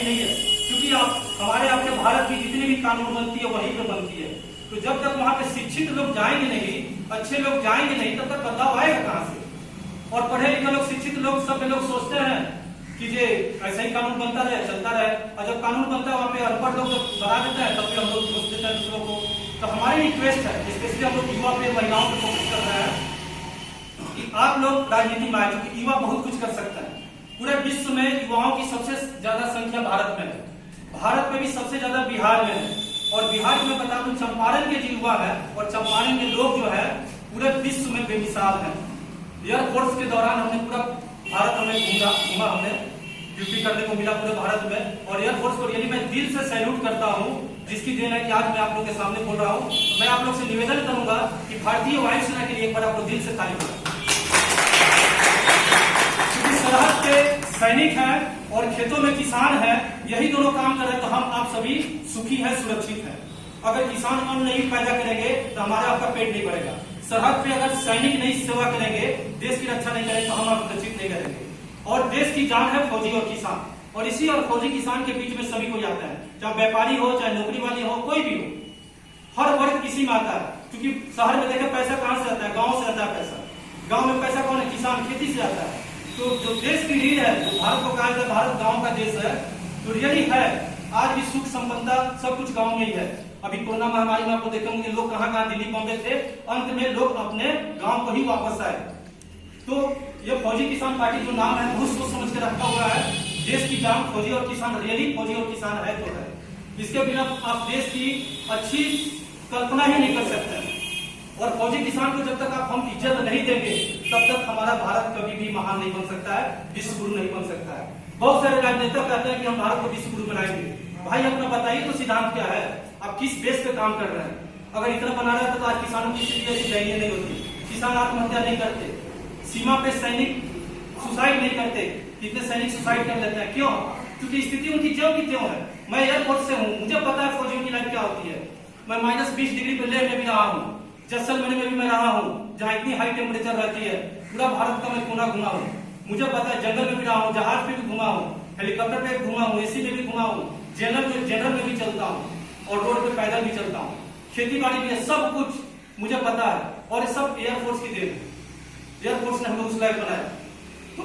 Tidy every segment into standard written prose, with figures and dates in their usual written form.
ही नहीं है, क्योंकि आप हमारे आपके भारत की जितनी भी कानून बनती है वहीं पे बनती है। तो जब तक वहां पे शिक्षित लोग जाएंगे नहीं, अच्छे लोग जाएंगे नहीं, तब तक बदलाव आएगा कहां से? और पढ़े लिखे लोग, शिक्षित लोग, सब लोग सोचते हैं कि ये ऐसा ही कानून बनता रहे, चलता रहे, और जब कानून बनता है वहां पे अनपढ़ लोग जब बना देता है तब भी हम लोग दोष देते हैं दूसरों को। तो हमारी रिक्वेस्ट है, स्पेशली हम लोग युवा पे, महिलाओं पे फोकस कर रहे हैं कि आप लोग राजनीति में आए, क्योंकि युवा बहुत कुछ कर सकता है। पूरे विश्व में युवाओं की सबसे ज्यादा संख्या भारत में है, भारत में भी सबसे ज्यादा बिहार में है। और बिहार में बता दूं, चंपारण के जो युवा है और चंपारण के लोग जो है पूरे विश्व में बेमिसाल है। एयरफोर्स के दौरान हमने पूरा भारत हमें घूमा हमने ड्यूटी करने को मिला पूरे भारत में। और एयरफोर्स को यानी मैं दिल से सैल्यूट करता हूँ, जिसकी देन है कि आज मैं आप लोग के सामने बोल रहा हूँ। मैं आप लोग से निवेदन करूंगा कि भारतीय वायुसेना के लिए एक बार आप लोग दिल से ताली बजाएं, क्योंकि सरहद पे सैनिक है और खेतों में किसान है, यही दोनों काम कर रहे हैं तो हम आप सभी सुखी है, सुरक्षित है। अगर किसान अन्न नहीं पैदा करेंगे तो हमारा आपका पेट नहीं भरेगा। सरहद पे अगर सैनिक नहीं सेवा करेंगे, देश की रक्षा नहीं करेंगे तो हम आप सुरक्षित नहीं करेंगे। और देश की जान है फौजी और किसान, और इसी और फौजी किसान के बीच में सभी को आता है, चाहे व्यापारी हो, चाहे नौकरी वाली हो, कोई भी हो, हर वर्ग किसी में आता है। क्योंकि शहर में देखे पैसा कहां से आता है? गांव से आता है पैसा। गांव में पैसा कौन है? किसान, खेती से आता है। तो जो देश की रीढ़ है, जो भारत को कहा जाता है भारत गांव का देश है, तो रियली है आज भी सुख संपन्नता सब कुछ गांव में ही है। अभी कोरोना महामारी में आपको देखेंगे लोग कहां दिल्ली बॉम्बे थे, अंत में लोग अपने गांव को ही वापस आए। तो ये फौजी किसान पार्टी जो नाम है बहुत सोच समझ के रखा हुआ है। देश की जान फौजी और किसान, रियली फौजी और किसान है तो है। इसके बिना आप देश की अच्छी कल्पना ही नहीं कर सकते। और फौजी किसान को जब तक आप हम इज्जत नहीं देंगे तब तक हमारा भारत कभी भी महान नहीं बन सकता है, विश्व गुरु नहीं बन सकता है। बहुत सारे राजनेता कहते हैं कि हम भारत को विश्व गुरु बनाएंगे। भाई अपना बताइए तो सिद्धांत क्या है? आप किस बेस पे काम कर रहे हैं? अगर इतना बना रहे तो आज किसानों की स्थिति ऐसी दयनीय नहीं होती, किसान आत्महत्या नहीं करते, सीमा पे सैनिक सुसाइड नहीं करते। कितने सैनिक सुसाइड कर लेते हैं, क्यों? क्योंकि स्थिति उनकी ज्यों की त्यों है। मैं एयरफोर्स से हूँ, मुझे पता है फौजियों की लाइफ क्या होती है। मैं -20 डिग्री पे लेह में भी रहा हूँ, जैसलमेर में भी मैं रहा हूँ, जहाँ इतनी हाई टेम्परेचर रहती है। पूरा भारत का मैं कोना घुमा हूँ, मुझे पता है। जंगल में भी रहा हूँ, जहाज पे भी घुमा हूँ, हेलीकॉप्टर पे घुमा हूँ, एसी में भी घुमा हूँ, जनरल में भी चलता हूँ, और रोड पे पैदल भी चलता हूँ। खेती बाड़ी भी है, सब कुछ मुझे पता है। और ये सब एयरफोर्स की देन है, एयरफोर्स ने हमें उस लायक बनाया। तो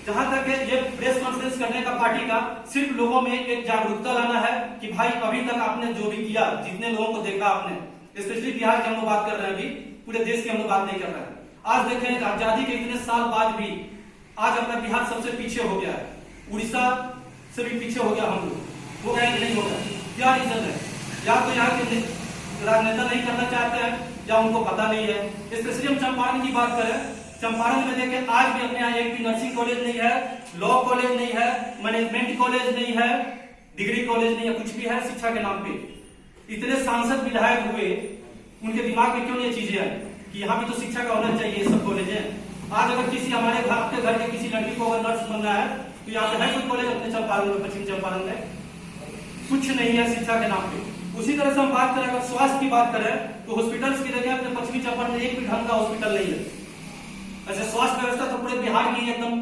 जहां तक है ये प्रेस कॉन्फ्रेंस करने का पार्टी का, सिर्फ लोगों में एक जागरूकता लाना है कि भाई अभी तक आपने जो भी किया, जितने लोगों को देखा आपने, स्पेशली बिहार की हम लोग बात कर रहे हैं, अभी पूरे देश की हम लोग बात नहीं कर रहे हैं। आज देखें आजादी के इतने साल बाद भी आज अपना बिहार सबसे पीछे हो गया है, उड़ीसा से भी पीछे हो गया। हम लोग हो गया कि नहीं हो गया? क्या रीजन है? या तो यहाँ के राजनेता नहीं करना चाहते हैं या उनको पता नहीं है। स्पेशली हम चंपारण की बात करें, चंपारण में देखें आज भी अपने यहाँ एक भी नर्सिंग कॉलेज नहीं है, लॉ कॉलेज नहीं है, मैनेजमेंट कॉलेज नहीं है, डिग्री कॉलेज नहीं है, कुछ भी है शिक्षा के नाम पे। इतने सांसद विधायक हुए, उनके दिमाग में क्यों ये चीजें आई कि यहाँ भी तो शिक्षा का होना चाहिए, सब कॉलेज है। आज अगर किसी हमारे आपके घर के किसी लड़की को अगर नर्स बनना है तो यहाँ पे है कोई कॉलेज अपने चंपारण में, पश्चिम चंपारण में? कुछ नहीं है शिक्षा के नाम पे। उसी तरह से हम बात करें, अगर स्वास्थ्य की बात करें तो हॉस्पिटल्स की जगह अपने पश्चिमी चंपारण में एक भी ढंग का हॉस्पिटल नहीं है। ऐसे स्वास्थ्य व्यवस्था तो पूरे बिहार की एकदम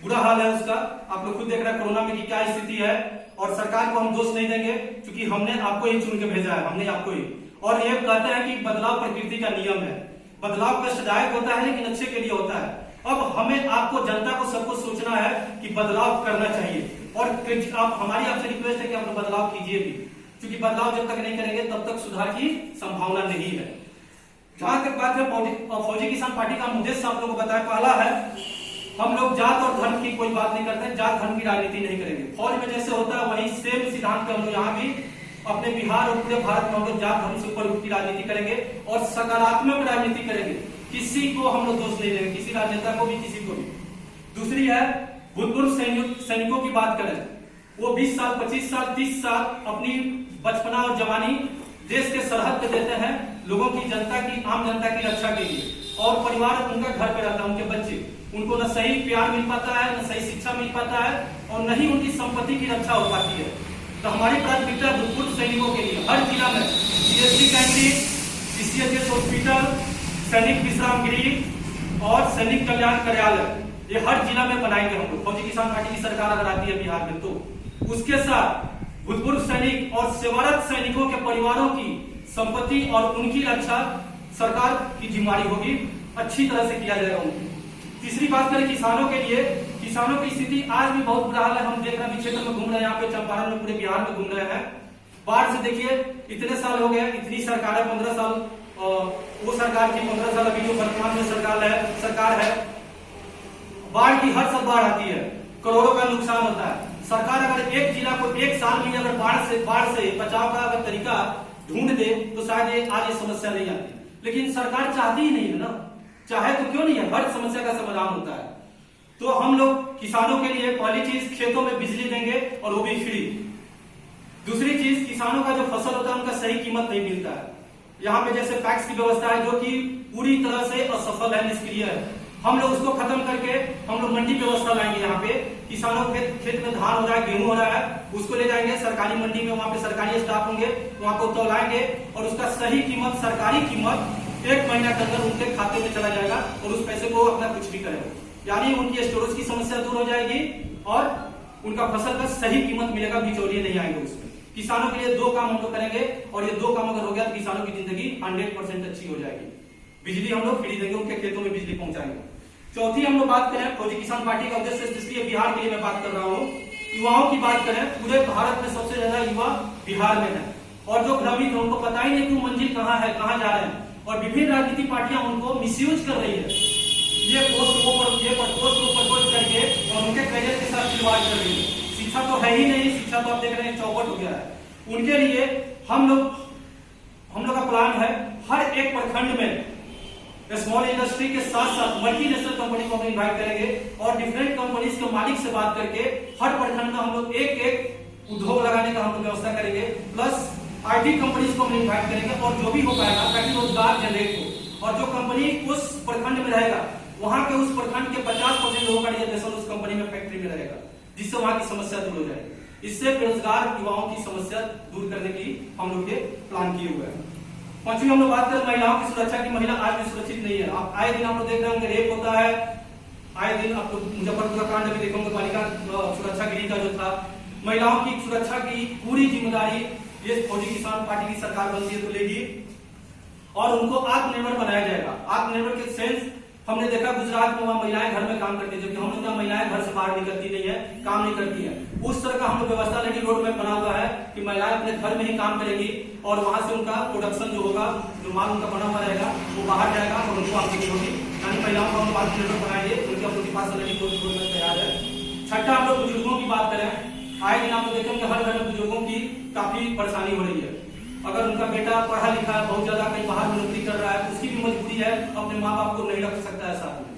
बुरा हाल है उसका। आप लोग खुद देख रहे हैं कोरोना में की क्या स्थिति है। और सरकार को हम दोष नहीं देंगे, क्योंकि हमने आपको ही चुन के भेजा है, हमने आपको ही। और ये कहते हैं कि बदलाव प्रकृति का नियम है, बदलाव कष्टदायक होता है लेकिन अच्छे के लिए होता है। अब हमें आपको, जनता को, सबको सोचना है कि बदलाव करना चाहिए। और आप हमारी आपसे रिक्वेस्ट है कि आप बदलाव कीजिए भी, क्योंकि बदलाव जब तक नहीं करेंगे तब तक सुधार की संभावना नहीं है। जहां तक बात है फौजी किसान पार्टी का उद्देश्य आप लोगों को बताया, पहला है हम लोग जात और धर्म की कोई बात नहीं करते, जात धर्म की राजनीति नहीं करेंगे। फौज में जैसे होता है वही सेम सिद्धांत पे हम लोग यहाँ भी अपने बिहार और पूरे भारत में हम लोग जात धर्म से ऊपर की राजनीति करेंगे और सकारात्मक राजनीति करेंगे। किसी को हम लोग दोष नहीं देंगे, किसी राजनेता को भी, किसी को भी। दूसरी है भूतपूर्व सैनिकों की बात करें, वो 20 साल, 25 साल, 30 साल अपनी बचपना और जवानी देश के सरहद पे देते हैं, लोगों की, जनता की, आम जनता की रक्षा के लिए। और परिवार उनका घर पे रहता है, उनके बच्चे, उनको न सही प्यार मिल पाता है, न सही शिक्षा मिल पाता है, और न ही उनकी संपत्ति की रक्षा हो पाती है। तो हमारी प्राथमिकता भूतपूर्व सैनिकों के लिए हर जिला में CSC कैंटीन, CCHS हॉस्पिटल, सैनिक विश्राम गृह और सैनिक कल्याण कार्यालय, ये हर जिला में बनाएंगे हम लोग। फौजी किसान पार्टी की सरकार अगर आती है बिहार में तो उसके साथ भूतपूर्व सैनिक और सेवारत सैनिकों के परिवारों की संपत्ति और उनकी रक्षा सरकार की जिम्मेदारी होगी, अच्छी तरह से किया जाएगा उनकी। तीसरी बात करें किसानों के लिए, किसानों की स्थिति आज भी बहुत बुरा हाल है। हम देख रहे हैं क्षेत्र में घूम रहे हैं, यहाँ पे चंपारण में, पूरे बिहार में घूम रहे हैं। बाढ़ से देखिए इतने साल हो गए, इतनी सरकार है, 15 साल वो सरकार की, 15 साल अभी जो वर्तमान में सरकार है। बाढ़ की हर साल बाढ़ आती है, करोड़ों का नुकसान होता है। सरकार अगर एक जिला को एक साल में अगर बाढ़ से बचाव का अगर तरीका ढूंढ दे तो शायद ये आज ये समस्या नहीं आती, लेकिन सरकार चाहती ही नहीं है ना। चाहे तो क्यों नहीं है, हर समस्या का समाधान होता है। तो हम लोग किसानों के लिए पहली चीज खेतों में बिजली देंगे और वो भी फ्री। दूसरी चीज, किसानों का जो फसल होता है उनका सही कीमत नहीं मिलता है। यहाँ पे जैसे पैक्स की व्यवस्था है जो कि पूरी तरह से असफल है, निष्क्रिय है। हम लोग उसको खत्म करके हम लोग मंडी व्यवस्था लाएंगे। यहाँ पे किसानों के खेत में धान हो रहा है, गेहूं हो रहा है, उसको ले जाएंगे सरकारी मंडी में, वहाँ पे सरकारी स्टाफ होंगे, वहाँ को तौलाएंगे और उसका सही कीमत, सरकारी कीमत 1 महीना के अंदर उनके खाते में चला जाएगा और उस पैसे को अपना कुछ भी करेगा। यानी उनकी स्टोरेज की समस्या दूर हो जाएगी और उनका फसल का सही कीमत मिलेगा, बिचौलिए नहीं आएंगे उसमें। किसानों के लिए 2 काम हम लोग करेंगे और ये 2 काम अगर हो गया तो किसानों की जिंदगी 100% अच्छी हो जाएगी। बिजली हम लोग फ्री देंगे, उनके खेतों में बिजली पहुंचाएंगे। चौथी हम लोग बात करें, फौजी किसान पार्टी का उद्देश्य, इसलिए बिहार के लिए मैं बात कर रहा हूँ। युवाओं की बात करें, पूरे भारत में सबसे ज्यादा युवा बिहार में है और जो भ्रमित है उनको पता ही नहीं कि मंजिल कहाँ है, कहाँ जा रहे हैं, और विभिन्न राजनीतिक पार्टियां उनको मिसयूज कर रही है। ये पोस्ट को प्रपोज करके और उनके करियर के साथ खिलवाड़ कर रही है। शिक्षा तो है ही नहीं, शिक्षा तो आप देख रहे हैं चौपट हो गया है। उनके लिए हम लोग का प्लान है, हर एक प्रखंड में स्मॉल इंडस्ट्री के साथ साथ मल्टीनेशनल कंपनी को हम इन्वाइट करेंगे और डिफरेंट कंपनीज के मालिक से बात करके हर प्रखंड में हम लोग एक उद्योग लगाने का हम लोग व्यवस्था करेंगे। प्लस आईटी कंपनीज को हम इन्वाइट करेंगे और जो भी हो पाएगा ताकि रोजगार जनरेट हो, और जो कंपनी उस प्रखंड में रहेगा वहां के उस प्रखंड के 50% लोगों का रिजर्वेशन उस कंपनी में, फैक्ट्री में रहेगा, जिससे वहां की समस्या दूर हो जाएगी। इससे बेरोजगार युवाओं की समस्या दूर करने की हम लोग ये प्लान किए हुए हैं। पांचवी हम लोग बात करें महिलाओं की सुरक्षा की। महिला आज भी सुरक्षित नहीं है। आप आए दिन आप लोग देख रहे होंगे रेप होता है, आए दिन आप लोग मुजफ्फरपुर का कांड भी देखोगे, बालिका सुरक्षा गृह का जो था। महिलाओं की सुरक्षा की पूरी जिम्मेदारी ये फौजी किसान पार्टी की सरकार बनती है तो लेगी और उनको आत्मनिर्भर बनाया जाएगा। आत्मनिर्भर के सेंस हमने देखा गुजरात में वहां महिलाएं घर में काम करती है, जबकि हम लोग महिलाएं घर से बाहर निकलती नहीं है, काम नहीं करती है। उस तरह का हम लोग व्यवस्था लेकिन रोड में बना हुआ है कि महिलाएं अपने घर में ही काम करेगी और वहां से उनका प्रोडक्शन जो होगा, जो माल उनका बना हुआ रहेगा वो बाहर जाएगा और उनको आपूर्ति होगी। यानी महिलाओं को हम आत्मनिर्भर बनाएंगे, उनके अपनी पास में तैयार है। छठा हम लोग बुजुर्गों की बात करें, आए दिन आप लोग देखेंगे हर घर में बुजुर्गों की काफी परेशानी हो रही है। अगर उनका बेटा पढ़ा लिखा है, बहुत ज्यादा कहीं बाहर नौकरी कर रहा है, उसकी भी मजबूरी है, अपने माँ बाप को नहीं रख सकता है साथ में।